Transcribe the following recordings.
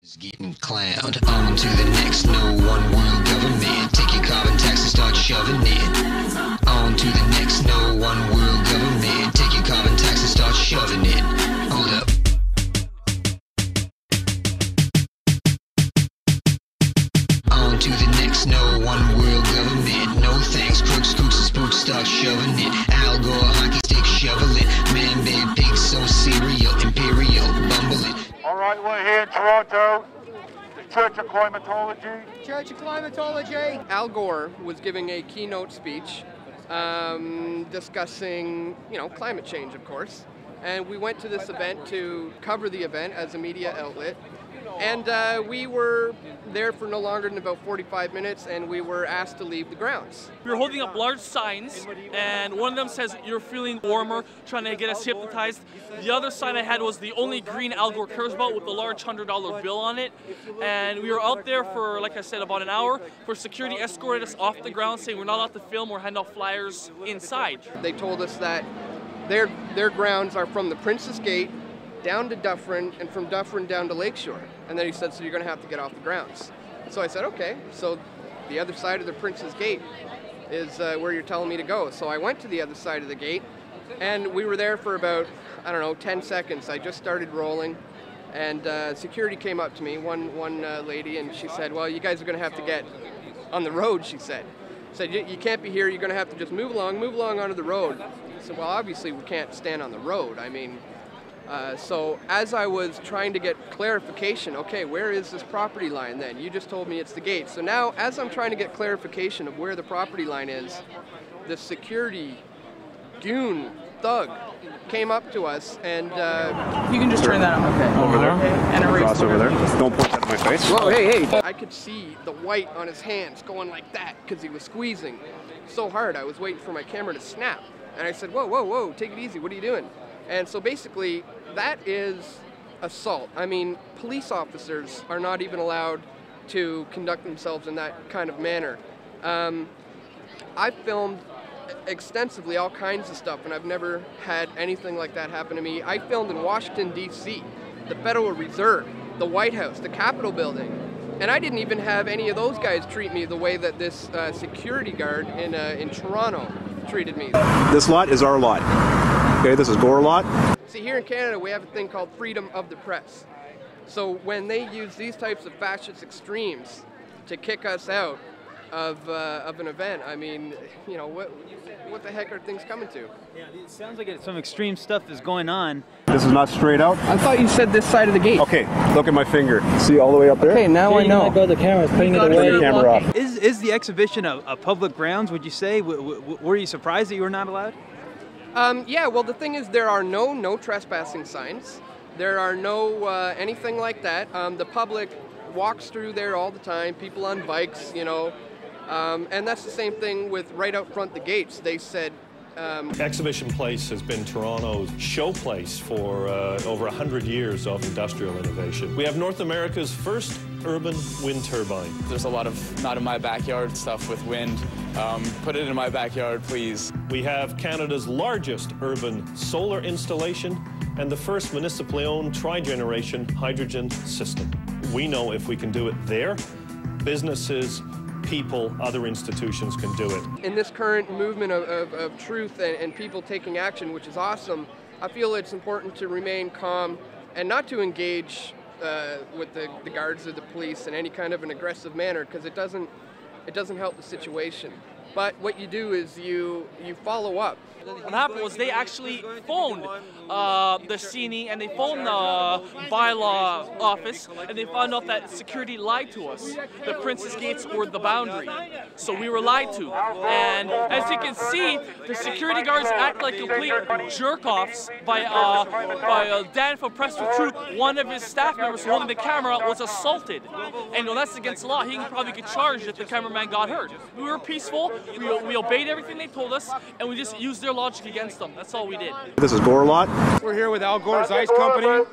Is getting clowned. On to the next, no one world government. Take your carbon tax and start shoving it. On to the next, no one world government. Take your carbon tax and start shoving it. Hold up. On to the next, no one world government. No thanks, crooks, spooks, and spooks, start shoving it. Al Gore, hockey stick, shovel it. Man, bad pig, so cereal, imperial, bumble it. All right, we're here in Toronto, the Church of Climatology. Church of Climatology. Al Gore was giving a keynote speech discussing, climate change, of course. And we went to this event to cover the event as a media outlet. And we were there for no longer than about 45 minutes, and we were asked to leave the grounds. We were holding up large signs, and one of them says, "You're feeling warmer," trying to get us hypnotized. The other sign I had was "The only green Al Gore cares about," with a large $100 bill on it. And we were out there for, like I said, about an hour, where security escorted us off the ground, saying we're not allowed to film or hand out flyers inside. They told us that their grounds are from the Princess Gate down to Dufferin, and from Dufferin down to Lakeshore. And then he said, so you're going to have to get off the grounds. So I said, okay. So the other side of the Princess Gate is where you're telling me to go. So I went to the other side of the gate, and we were there for about, 10 seconds. I just started rolling, and security came up to me, one lady, and she said, well, you guys are going to have to get on the road, she said. Said, you can't be here, you're going to have to just move along onto the road. I said, well, obviously we can't stand on the road. I mean, so as I was trying to get clarification, okay, where is this property line then? You just told me it's the gate. So now, as I'm trying to get clarification of where the property line is, the security goon thug came up to us and... You can just turn that on. Okay. Over there. And erase Cross over there. Don't point that in my face. Whoa, hey. I could see the white on his hands going like that because he was squeezing so hard. I was waiting for my camera to snap. And I said, whoa, take it easy. What are you doing? And so basically, that is assault. I mean, police officers are not even allowed to conduct themselves in that kind of manner. I've filmed extensively all kinds of stuff, and I've never had anything like that happen to me. I filmed in Washington, D.C., the Federal Reserve, the White House, the Capitol building, and I didn't even have any of those guys treat me the way that this security guard in Toronto treated me. This lot is our lot. Okay, this is GORE-LOT. See, here in Canada, we have a thing called freedom of the press. So when they use these types of fascist extremes to kick us out of an event, I mean, what the heck are things coming to? Yeah, it sounds like some extreme stuff is going on. This is not straight out. I thought you said this side of the gate. Okay, look at my finger. See all the way up there? Okay, now I know. Go the camera, putting it away. Turn the camera off. Is the exhibition a public grounds, would you say? Were you surprised that you were not allowed? Yeah, well, the thing is, there are no trespassing signs. There are no anything like that. The public walks through there all the time, people on bikes, and that's the same thing with right out front the gates. They said... Exhibition Place has been Toronto's showplace for over 100 years of industrial innovation. We have North America's first urban wind turbine. There's a lot of not in my backyard stuff with wind. Put it in my backyard, please. We have Canada's largest urban solar installation and the first municipally owned tri-generation hydrogen system. We know if we can do it there, businesses, people, other institutions can do it. In this current movement of truth and people taking action, which is awesome, I feel it's important to remain calm and not to engage with the guards or the police in any kind of an aggressive manner, because it doesn't help the situation. But what you do is you follow up. What happened was they actually phoned the CNE and they phoned the bylaw office, and they found out that security lied to us. The Princess Gates were the boundary, so we were lied to. And as you can see, the security guards act like complete jerk-offs by Dan from Press for Truth. One of his staff members holding the camera was assaulted, and that's against the law. He can probably get charged if the cameraman got hurt. We were peaceful. We obeyed everything they told us, and we just used their logic against them. That's all we did. This is GORE-LOT. We're here with Al Gore's Ice Company.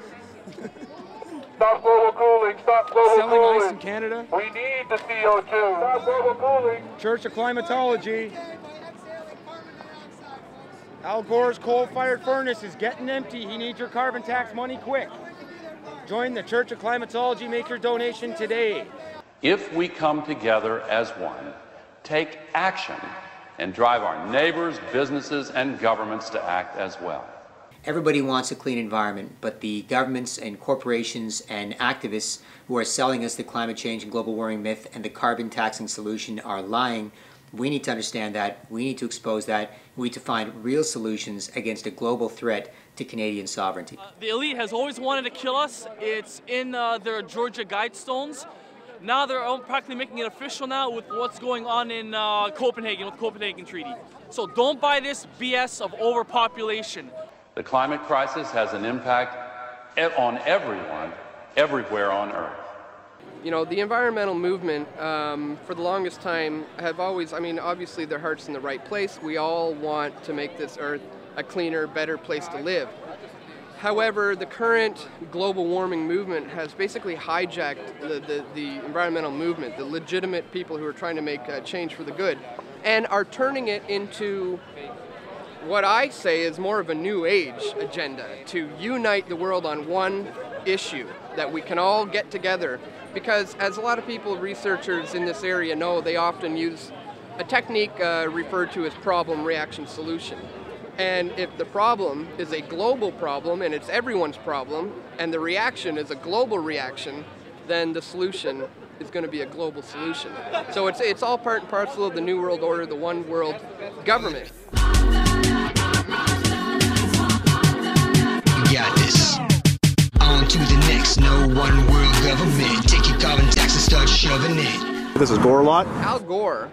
Stop global cooling, stop global Selling cooling. ice in Canada. We need the CO2. Stop global cooling. Church of Climatology. Al Gore's coal-fired furnace is getting empty. He needs your carbon tax money quick. Join the Church of Climatology. Make your donation today. If we come together as one, take action, and drive our neighbors, businesses, and governments to act as well. Everybody wants a clean environment, but the governments and corporations and activists who are selling us the climate change and global warming myth and the carbon taxing solution are lying. We need to understand that. We need to expose that. We need to find real solutions against a global threat to Canadian sovereignty. The elite has always wanted to kill us. It's in their Georgia Guidestones. Now they're practically making it official now with what's going on in Copenhagen, with the Copenhagen Treaty. So don't buy this BS of overpopulation. The climate crisis has an impact on everyone, everywhere on Earth. You know, the environmental movement, for the longest time, have always, I mean, obviously their heart's in the right place. We all want to make this Earth a cleaner, better place to live. However, the current global warming movement has basically hijacked the environmental movement, the legitimate people who are trying to make change for the good, and are turning it into what I say is more of a new age agenda, to unite the world on one issue, that we can all get together. Because as a lot of people, researchers in this area know, they often use a technique referred to as problem, reaction, solution. And if the problem is a global problem and it's everyone's problem, and the reaction is a global reaction, then the solution is going to be a global solution. So it's all part and parcel of the New World Order, the one world government. Got this. On to the next, no one world government. Take your carbon tax and start shoving it. This is GORE-LOT. Al Gore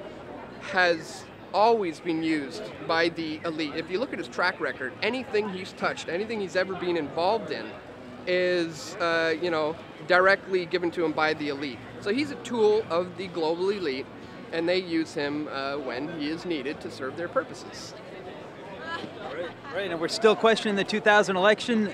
has always been used by the elite. If you look at his track record, anything he's touched, anything he's ever been involved in is, you know, directly given to him by the elite. So he's a tool of the global elite, and they use him when he is needed to serve their purposes. Right, and we're still questioning the 2000 election.